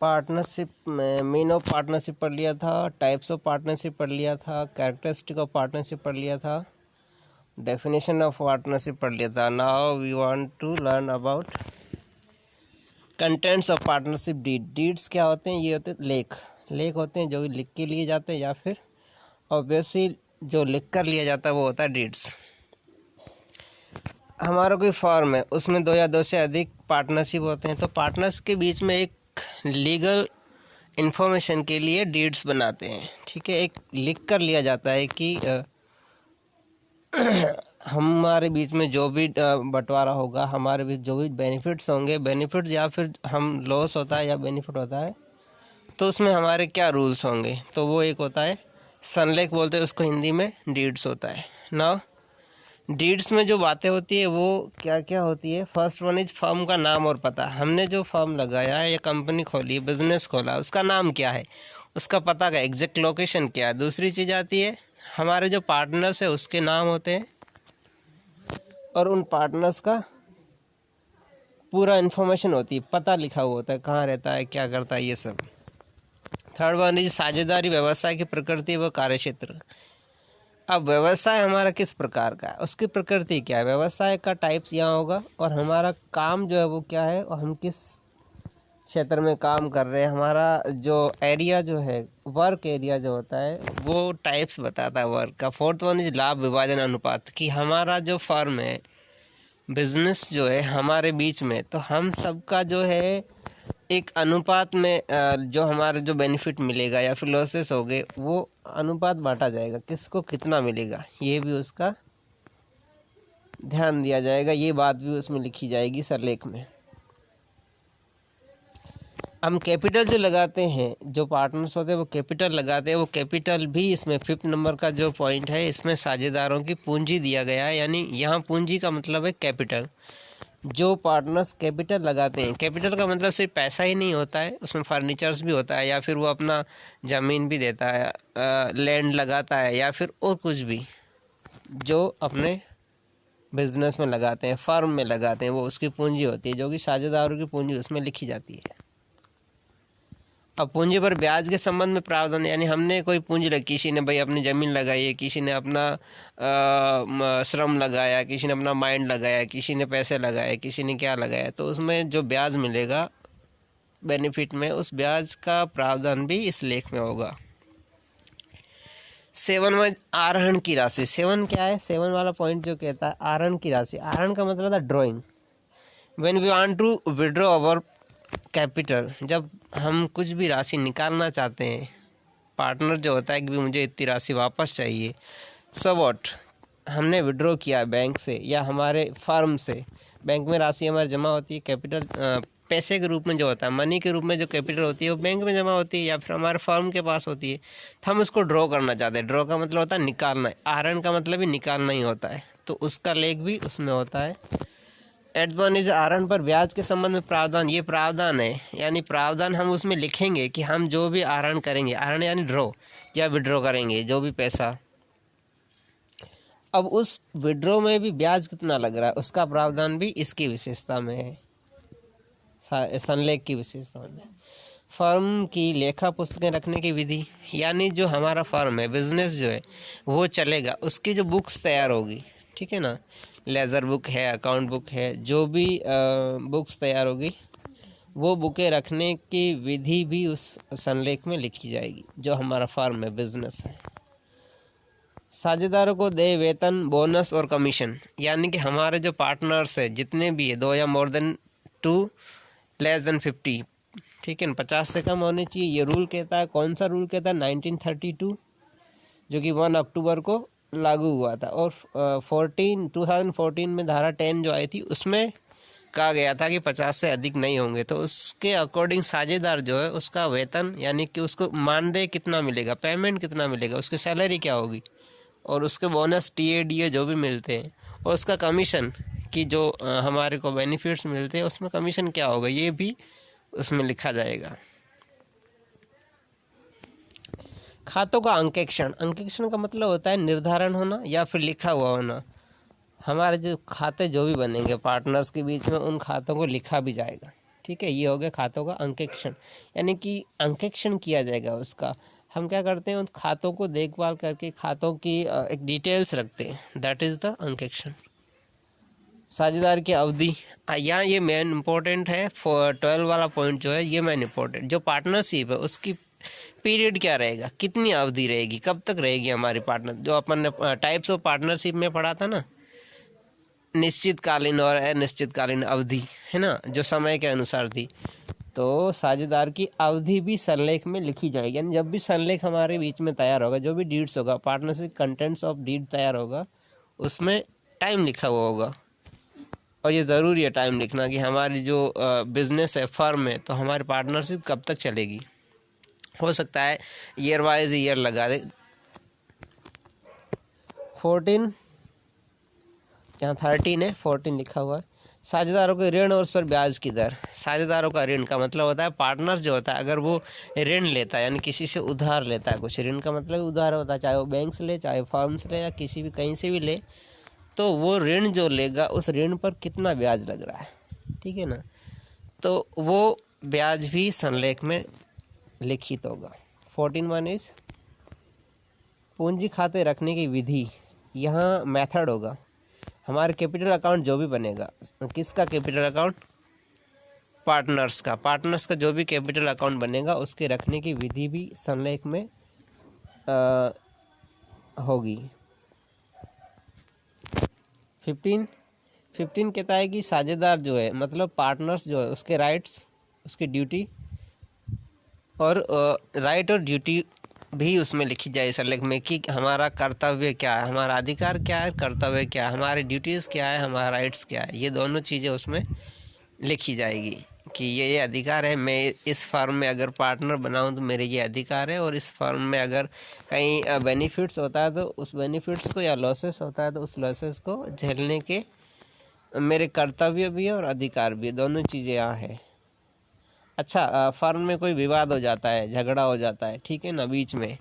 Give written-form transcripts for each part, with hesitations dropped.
Partnership में mean of partnership पढ़ लिया था, टाइप्स ऑफ पार्टनरशिप पढ़ लिया था, कैरेक्टरिस्टिक ऑफ पार्टनरशिप पढ़ लिया था, डेफिनेशन ऑफ पार्टनरशिप पढ़ लिया था। Now we want to learn about contents of partnership deed. Deeds क्या होते हैं? ये होते हैं लेख। लेख होते हैं जो लिख के लिए जाते हैं, या फिर ऑब्वियसली जो लिख कर लिया जाता है वो होता है डीड्स। हमारा कोई फॉर्म है, उसमें दो या दो से अधिक पार्टनरशिप होते हैं, तो पार्टनर्स के बीच में एक लीगल इन्फॉर्मेशन के लिए डीड्स बनाते हैं। ठीक है, एक लिख कर लिया जाता है कि हमारे बीच में जो भी बंटवारा होगा, हमारे बीच जो भी बेनिफिट्स होंगे, बेनिफिट्स या फिर हम लॉस होता है या बेनिफिट होता है, तो उसमें हमारे क्या रूल्स होंगे, तो वो एक होता है संलेख बोलते हैं उसको, हिंदी में डीड्स होता है। नाउ डीड्स में जो बातें होती है वो क्या क्या होती है? फर्स्ट वन इज फर्म का नाम और पता। हमने जो फर्म लगाया है या कंपनी खोली, बिजनेस खोला, उसका नाम क्या है, उसका पता का एग्जैक्ट लोकेशन क्या है। दूसरी चीज़ आती है हमारे जो पार्टनर्स है उसके नाम होते हैं और उन पार्टनर्स का पूरा इन्फॉर्मेशन होती है, पता लिखा हुआ होता है, कहाँ रहता है, क्या करता है, ये सब। थर्ड वन इज साझेदारी, व्यवसाय की प्रकृति व कार्यक्षेत्र। अब व्यवसाय हमारा किस प्रकार का है, उसकी प्रकृति क्या है, व्यवसाय का टाइप्स यहाँ होगा, और हमारा काम जो है वो क्या है और हम किस क्षेत्र में काम कर रहे हैं, हमारा जो एरिया जो है, वर्क एरिया जो होता है वो टाइप्स बताता है वर्क का। फोर्थ वन इज लाभ विभाजन अनुपात, कि हमारा जो फर्म है, बिजनेस जो है हमारे बीच में, तो हम सबका जो है एक अनुपात में जो हमारे जो बेनिफिट मिलेगा या फिर लॉसेस हो गए, वो अनुपात बांटा जाएगा, किसको कितना मिलेगा, ये भी उसका ध्यान दिया जाएगा। ये बात भी उसमें लिखी जाएगी सरलेख में। हम कैपिटल जो लगाते हैं, जो पार्टनर्स होते हैं वो कैपिटल लगाते हैं, वो कैपिटल भी इसमें 5th नंबर का जो पॉइंट है, इसमें साझेदारों की पूंजी दिया गया है, यानी यहाँ पूंजी का मतलब है कैपिटल। जो पार्टनर्स कैपिटल लगाते हैं, कैपिटल का मतलब सिर्फ पैसा ही नहीं होता है, उसमें फर्नीचर्स भी होता है, या फिर वो अपना ज़मीन भी देता है, लैंड लगाता है, या फिर और कुछ भी जो अपने बिजनेस में लगाते हैं, फर्म में लगाते हैं, वो उसकी पूंजी होती है, जो कि साझेदारों की पूंजी उसमें लिखी जाती है। अब पूंजी पर ब्याज के संबंध में प्रावधान, यानी हमने कोई पूंजी लगी, किसी ने भाई अपनी ज़मीन लगाई है, किसी ने अपना श्रम लगाया, किसी ने अपना माइंड लगाया, किसी ने पैसे लगाए, किसी ने क्या लगाया, तो उसमें जो ब्याज मिलेगा बेनिफिट में, उस ब्याज का प्रावधान भी इस लेख में होगा। 7 में आहरण की राशि। 7 क्या है? 7 वाला पॉइंट जो कहता है आहरण की राशि। आहरण का मतलब था drawing. When we want to withdraw our capital, जब हम कुछ भी राशि निकालना चाहते हैं, पार्टनर जो होता है कि मुझे इतनी राशि वापस चाहिए, सो व्हाट, हमने विड्रॉ किया बैंक से या हमारे फर्म से, बैंक में राशि हमारी जमा होती है, कैपिटल पैसे के रूप में जो होता है, मनी के रूप में जो कैपिटल होती है वो बैंक में जमा होती है या फिर हमारे फर्म के पास होती है, तो हम उसको ड्रॉ करना चाहते हैं। ड्रॉ का मतलब होता है निकालना, आहरण का मतलब भी निकालना ही होता है, तो उसका लेख भी उसमें होता है। एट वन इज आहरण पर ब्याज के संबंध में प्रावधान। ये प्रावधान है, यानी प्रावधान हम उसमें लिखेंगे कि हम जो भी आहरण करेंगे, आहरण यानी ड्रॉ या विड्रॉ करेंगे जो भी पैसा, अब उस विड्रॉ में भी ब्याज कितना लग रहा है, उसका प्रावधान भी इसकी विशेषता में है, संलेख की विशेषता में। फर्म की लेखा पुस्तकें रखने की विधि, यानी जो हमारा फर्म है, बिजनेस जो है वो चलेगा, उसकी जो बुक्स तैयार होगी, ठीक है ना, लेज़र बुक है, अकाउंट बुक है, जो भी बुक्स तैयार होगी, वो बुकें रखने की विधि भी उस संलेख में लिखी जाएगी, जो हमारा फर्म है, बिजनेस है। साझेदारों को देय वेतन, बोनस और कमीशन, यानी कि हमारे जो पार्टनर्स है जितने भी है, 2 या मोर देन 2 लेस देन 50, ठीक है ना, 50 से कम होने चाहिए, ये रूल कहता है। कौन सा रूल कहता है? 1932, जो कि 1 अक्टूबर को लागू हुआ था, और 2014 में धारा 10 जो आई थी उसमें कहा गया था कि 50 से अधिक नहीं होंगे, तो उसके अकॉर्डिंग साझेदार जो है उसका वेतन, यानी कि उसको मानदेय कितना मिलेगा, पेमेंट कितना मिलेगा, उसकी सैलरी क्या होगी, और उसके बोनस TA DA जो भी मिलते हैं, और उसका कमीशन कि जो हमारे को बेनिफिट्स मिलते हैं उसमें कमीशन क्या होगा, ये भी उसमें लिखा जाएगा। खातों का अंकेक्षण। अंकेक्षण का मतलब होता है निर्धारण होना या फिर लिखा हुआ होना। हमारे जो खाते जो भी बनेंगे पार्टनर्स के बीच में, उन खातों को लिखा भी जाएगा। ठीक है, ये हो गया खातों का अंकेक्षण, यानी कि अंकेक्षण किया जाएगा उसका। हम क्या करते हैं, उन खातों को देखभाल करके खातों की एक डिटेल्स रखते हैं, दैट इज़ द अंकेक्षण। साझेदार की अवधि, यहाँ ये मेन इंपॉर्टेंट है, 12 वाला पॉइंट जो है ये मेन इंपॉर्टेंट। जो पार्टनरशिप है उसकी पीरियड क्या रहेगा, कितनी अवधि रहेगी, कब तक रहेगी हमारी पार्टनर, जो अपन ने टाइप्स ऑफ पार्टनरशिप में पढ़ा था ना, निश्चितकालीन और अनिश्चितकालीन अवधि, है ना, जो समय के अनुसार थी। तो साझेदार की अवधि भी संलेख में लिखी जाएगी, यानी जब भी संलेख हमारे बीच में तैयार होगा, जो भी डीड्स होगा, पार्टनरशिप कंटेंट्स ऑफ डीड तैयार होगा, उसमें टाइम लिखा हुआ होगा। और ये ज़रूरी है टाइम लिखना कि हमारी जो बिज़नेस है, फर्म है, तो हमारी पार्टनरशिप कब तक चलेगी। हो सकता है ईयर वाइज ईयर लगा दे। 14, यहाँ 13 है, 14 लिखा हुआ है। साझेदारों के ऋण और उस पर ब्याज की दर। साझेदारों का ऋण का मतलब होता है पार्टनर्स जो होता है, अगर वो ऋण लेता है, यानी किसी से उधार लेता है, कुछ ऋण का मतलब उधार होता है, चाहे वो बैंक से ले, चाहे फर्म से ले, या किसी भी कहीं से भी ले, तो वो ऋण जो लेगा उस ऋण पर कितना ब्याज लग रहा है, ठीक है ना, तो वो ब्याज भी संलेख में लिखित होगा। 14(1) इज पूंजी खाते रखने की विधि। यहाँ मेथड होगा, हमारे कैपिटल अकाउंट जो भी बनेगा, किसका कैपिटल अकाउंट, पार्टनर्स का। पार्टनर्स का जो भी कैपिटल अकाउंट बनेगा उसके रखने की विधि भी संलेख में होगी। 15 कहता है कि साझेदार जो है, मतलब पार्टनर्स जो है, उसके राइट्स, उसकी ड्यूटी और राइट और ड्यूटी भी उसमें लिखी जाए संलेख में, कि हमारा कर्तव्य क्या है, हमारा अधिकार क्या है, कर्तव्य क्या है, हमारी ड्यूटीज़ क्या है, हमारा राइट्स क्या है, ये दोनों चीज़ें उसमें लिखी जाएगी कि ये अधिकार है, मैं इस फर्म में अगर पार्टनर बनाऊं तो मेरे ये अधिकार है, और इस फर्म में अगर कहीं बेनिफिट्स होता है तो उस बेनिफिट्स को, या लॉसेस होता है तो उस लॉसेस को झेलने के मेरे कर्तव्य भी है और अधिकार भी है, दोनों चीज़ें यहाँ है। अच्छा, फर्म में कोई विवाद हो जाता है, झगड़ा हो जाता है, ठीक है ना, बीच में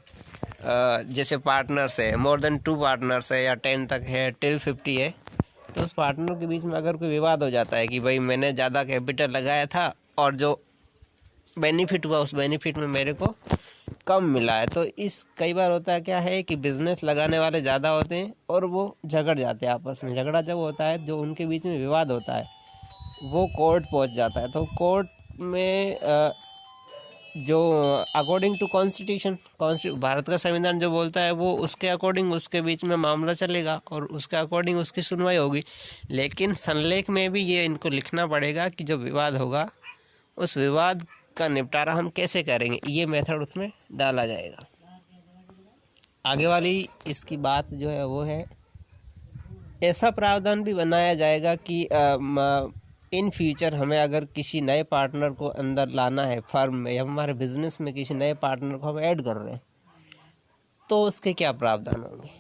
जैसे पार्टनर्स है, मोर देन 2 पार्टनर्स है, या 10 तक है, टिल 50 है, तो उस पार्टनर के बीच में अगर कोई विवाद हो जाता है कि भाई मैंने ज़्यादा कैपिटल लगाया था और जो बेनिफिट हुआ उस बेनिफिट में मेरे को कम मिला है, तो इस कई बार होता है क्या है कि बिज़नेस लगाने वाले ज़्यादा होते हैं और वो झगड़ जाते हैं आपस में। झगड़ा जब होता है, जो उनके बीच में विवाद होता है, वो कोर्ट पहुंच जाता है। तो कोर्ट में जो अकॉर्डिंग टू कॉन्स्टिट्यूशन, भारत का संविधान जो बोलता है वो उसके अकॉर्डिंग उसके बीच में मामला चलेगा और उसके अकॉर्डिंग उसकी सुनवाई होगी। लेकिन संलेख में भी ये इनको लिखना पड़ेगा कि जो विवाद होगा उस विवाद का निपटारा हम कैसे करेंगे, ये मेथड उसमें डाला जाएगा। आगे वाली इसकी बात जो है वो है, ऐसा प्रावधान भी बनाया जाएगा कि इन फ्यूचर हमें अगर किसी नए पार्टनर को अंदर लाना है फर्म में, या हमारे बिजनेस में किसी नए पार्टनर को हम ऐड कर रहे हैं, तो उसके क्या प्रावधान होंगे,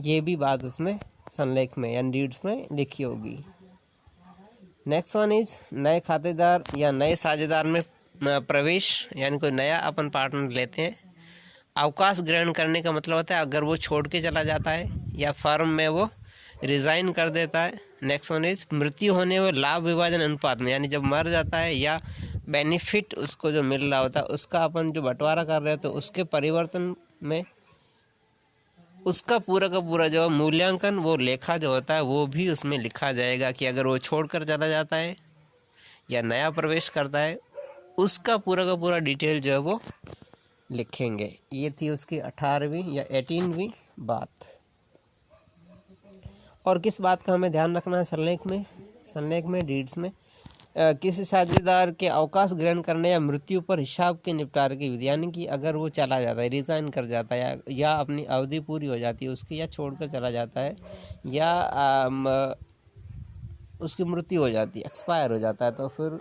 ये भी बात उसमें संलेख में या डीड्स में लिखी होगी। नेक्स्ट वन इज नए खातेदार या नए साझेदार में प्रवेश, यानी कोई नया अपन पार्टनर लेते हैं। अवकाश ग्रहण करने का मतलब होता है अगर वो छोड़ के चला जाता है या फर्म में वो रिज़ाइन कर देता है। नेक्स्ट वन इज मृत्यु होने व लाभ विभाजन अनुपात में, यानी जब मर जाता है या बेनिफिट उसको जो मिल रहा होता है उसका अपन जो बंटवारा कर रहे हैं तो उसके परिवर्तन में उसका पूरा का पूरा जो मूल्यांकन, वो लेखा जो होता है वो भी उसमें लिखा जाएगा कि अगर वो छोड़कर चला जाता है या नया प्रवेश करता है उसका पूरा का पूरा डिटेल जो है वो लिखेंगे। ये थी उसकी 18वीं या 18वीं बात। और किस बात का हमें ध्यान रखना है संलेख में डीड्स में, किसी साझेदार के अवकाश ग्रहण करने या मृत्यु पर हिसाब के निपटारे की विधि, यानी कि अगर वो चला जाता है, रिज़ाइन कर जाता है, या अपनी अवधि पूरी हो जाती है उसकी, या छोड़कर चला जाता है, या उसकी मृत्यु हो जाती है, एक्सपायर हो जाता है, तो फिर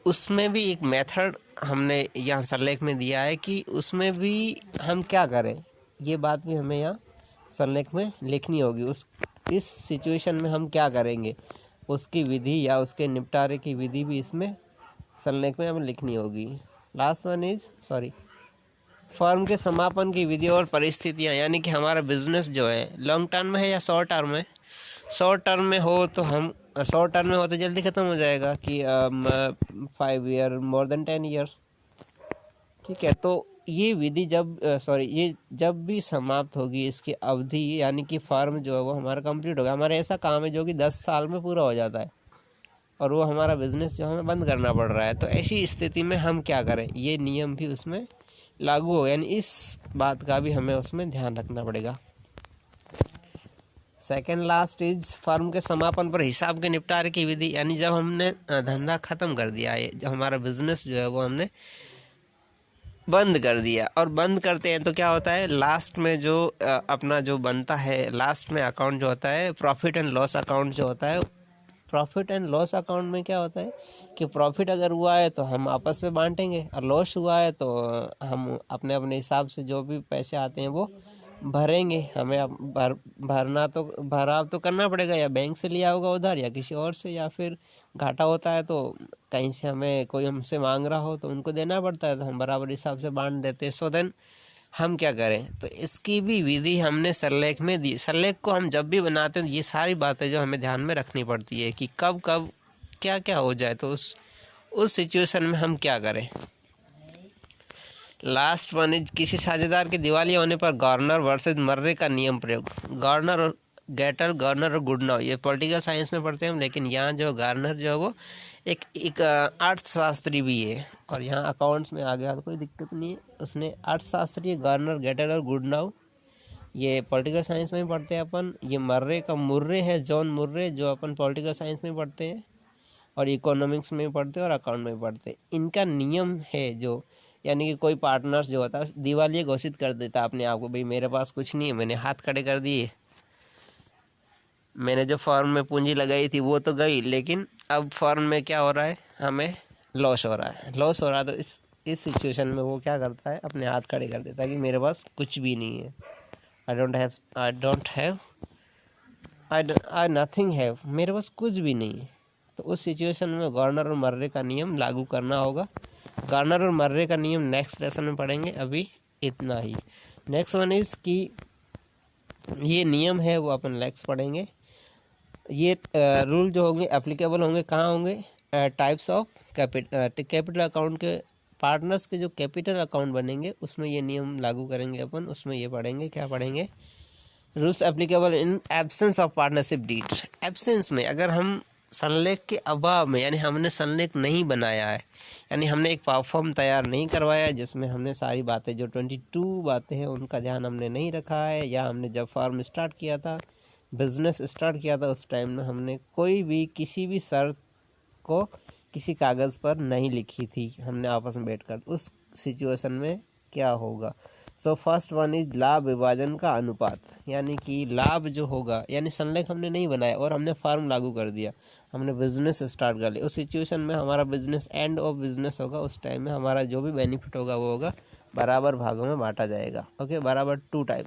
उसमें भी एक मेथड हमने यहाँ संलेख में दिया है कि उसमें भी हम क्या करें, ये बात भी हमें यहाँ संलेख में लिखनी होगी। इस सिचुएशन में हम क्या करेंगे, उसकी विधि या उसके निपटारे की विधि भी इसमें संलेख में हमें लिखनी होगी। लास्ट वन इज फर्म के समापन की विधि और परिस्थितियाँ, यानी कि हमारा बिजनेस जो है लॉन्ग टर्म में है या शॉर्ट टर्म में। शॉर्ट टर्म में हो तो हम शॉर्ट टर्म में हो तो जल्दी ख़त्म हो जाएगा कि 5 ईयर मोर देन 10 ईयर। ठीक है, तो ये विधि जब ये जब भी समाप्त होगी इसकी अवधि, यानी कि फार्म जो है वो हमारा कंप्लीट होगा। हमारा ऐसा काम है जो कि 10 साल में पूरा हो जाता है और वो हमारा बिजनेस जो हमें बंद करना पड़ रहा है। तो ऐसी स्थिति में हम क्या करें, ये नियम भी उसमें लागू हो, यानी इस बात का भी हमें उसमें ध्यान रखना पड़ेगा। सेकेंड लास्ट इज फर्म के समापन पर हिसाब के निपटारे की विधि, यानी जब हमने धंधा ख़त्म कर दिया है, जब हमारा बिजनेस जो है वो हमने बंद कर दिया, और बंद करते हैं तो क्या होता है, लास्ट में जो अपना जो बनता है, लास्ट में अकाउंट जो होता है, प्रॉफिट एंड लॉस अकाउंट जो होता है, प्रॉफिट एंड लॉस अकाउंट में क्या होता है कि प्रॉफिट अगर हुआ है तो हम आपस में बांटेंगे, और लॉस हुआ है तो हम अपने अपने हिसाब से जो भी पैसे आते हैं वो भरेंगे। हमें अब भराव तो करना पड़ेगा, या बैंक से लिया होगा उधार, या किसी और से, या फिर घाटा होता है तो कहीं से हमें कोई हमसे मांग रहा हो तो उनको देना पड़ता है, तो हम बराबर हिसाब से बांट देते हैं। सो देन हम क्या करें, तो इसकी भी विधि हमने सरलेख में दी। सरलेख को हम जब भी बनाते हैं ये सारी बातें जो हमें ध्यान में रखनी पड़ती है कि कब कब क्या क्या हो जाए, तो उस सिचुएशन में हम क्या करें। लास्ट वन इज, किसी साझेदार की दिवालिया होने पर गवर्नर वर्सेस मर्रे का नियम प्रयोग। गवर्नर और गेटर, गवर्नर और गुडनाउ, ये पॉलिटिकल साइंस में पढ़ते हैं हम, लेकिन यहाँ जो गवर्नर जो है वो एक अर्थशास्त्री भी है, और यहाँ अकाउंट्स में आ गया तो कोई दिक्कत नहीं है। उसने अर्थशास्त्री, गवर्नर, गेटर और गुडनाउ, ये पॉलिटिकल साइंस में पढ़ते हैं अपन। ये मर्रे का मुर्रे है, जॉन मुर्रे, जो अपन पॉलिटिकल साइंस में पढ़ते हैं और इकोनॉमिक्स में पढ़ते हैं और अकाउंट में पढ़ते हैं। इनका नियम है जो, यानी कि कोई पार्टनर्स जो होता है दिवालिया घोषित कर देता अपने आप को, भाई मेरे पास कुछ नहीं है, मैंने हाथ खड़े कर दिए, मैंने जो फर्म में पूंजी लगाई थी वो तो गई, लेकिन अब फर्म में क्या हो रहा है, हमें लॉस हो रहा है। तो इस सिचुएशन में वो क्या करता है, अपने हाथ खड़े कर देता है कि मेरे पास कुछ भी नहीं है, आई नथिंग हैव, मेरे पास कुछ भी नहीं है। तो उस सिचुएशन में गवर्नर और मर्रे का नियम लागू करना होगा। गवर्नर और मर्रे का नियम नेक्स्ट लेसन में पढ़ेंगे, अभी इतना ही। नेक्स्ट वन इज़ कि ये नियम है वो अपन नेक्स्ट पढ़ेंगे। ये रूल जो होंगे एप्लीकेबल होंगे कहाँ होंगे, टाइप्स ऑफ कैपिटल अकाउंट के, पार्टनर्स के जो कैपिटल अकाउंट बनेंगे उसमें ये नियम लागू करेंगे अपन, उसमें ये पढ़ेंगे। क्या पढ़ेंगे, rules applicable in absence of partnership deed. Absence में, अगर हम संलेख के अभाव में, यानी हमने संलेख नहीं बनाया है, यानी हमने एक फॉर्म तैयार नहीं करवाया है जिसमें हमने सारी बातें जो 22 बातें हैं उनका ध्यान हमने नहीं रखा है, या हमने जब फॉर्म स्टार्ट किया था, बिज़नेस स्टार्ट किया था, उस टाइम में हमने कोई भी किसी भी शर्त को किसी कागज़ पर नहीं लिखी थी, हमने आपस में बैठकर, उस सिचुएशन में क्या होगा। सो फर्स्ट वन इज लाभ विभाजन का अनुपात, यानी कि लाभ जो होगा, यानी संलेख हमने नहीं बनाया और हमने फार्म लागू कर दिया, हमने बिजनेस स्टार्ट कर लिया, उस सिचुएशन में हमारा बिजनेस एंड ऑफ बिजनेस होगा, उस टाइम में हमारा जो भी बेनिफिट होगा वो होगा बराबर भागों में बांटा जाएगा। ओके, बराबर 2 टाइप।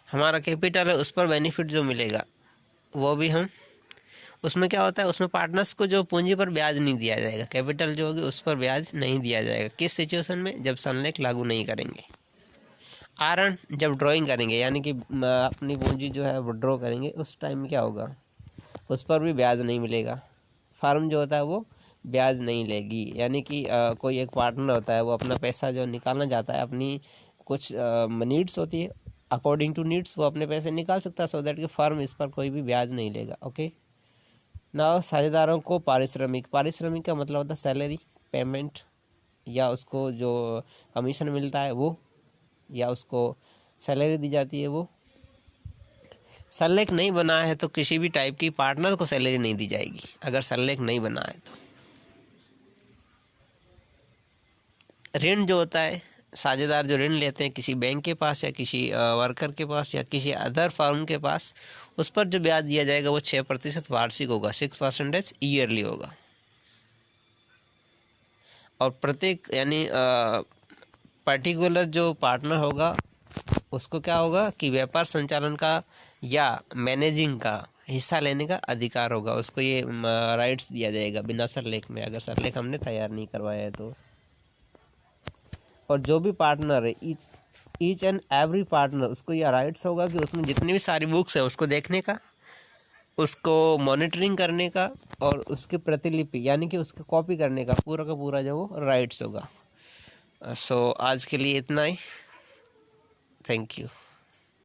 हमारा कैपिटल है, उस पर बेनिफिट जो मिलेगा वो भी हम, उसमें क्या होता है, उसमें पार्टनर्स को जो पूंजी पर ब्याज नहीं दिया जाएगा, कैपिटल जो होगी उस पर ब्याज नहीं दिया जाएगा। किस सिचुएशन में, जब संलेख लागू नहीं करेंगे। आरण, जब ड्राइंग करेंगे, यानी कि अपनी पूंजी जो है वो ड्रॉ करेंगे, उस टाइम में क्या होगा, उस पर भी ब्याज नहीं मिलेगा। फार्म जो होता है वो ब्याज नहीं लेगी, यानी कि कोई एक पार्टनर होता है वो अपना पैसा जो निकालना चाहता है, अपनी कुछ नीड्स होती है, अकॉर्डिंग टू नीड्स वो अपने पैसे निकाल सकता है, सो दैट कि फर्म इस पर कोई भी ब्याज नहीं लेगा। ओके, ना साझेदारों को पारिश्रमिक का मतलब होता है सैलरी पेमेंट, या उसको जो कमीशन मिलता है वो, या उसको सैलरी दी जाती है वो। संलेख नहीं बना है तो किसी भी टाइप की पार्टनर को सैलरी नहीं दी जाएगी, अगर संलेख नहीं बना है तो। ऋण जो होता है, साझेदार जो ऋण लेते हैं किसी बैंक के पास, या किसी वर्कर के पास, या किसी अदर फर्म के पास, उस पर जो ब्याज दिया जाएगा वो 6% वार्षिक होगा, 6% ईयरली होगा। और प्रत्येक, यानी पर्टिकुलर जो पार्टनर होगा उसको क्या होगा कि व्यापार संचालन का या मैनेजिंग का हिस्सा लेने का अधिकार होगा, उसको ये राइट्स दिया जाएगा बिना सरलेख में, अगर सरलेख हमने तैयार नहीं करवाया है तो। और जो भी पार्टनर है, ईच एंड एवरी पार्टनर, उसको यह राइट्स होगा कि उसमें जितनी भी सारी बुक्स है उसको देखने का, उसको मॉनिटरिंग करने का और उसकी प्रतिलिपि यानी कि उसको कॉपी करने का पूरा जो वो राइट्स होगा। सो आज के लिए इतना ही। Thank you.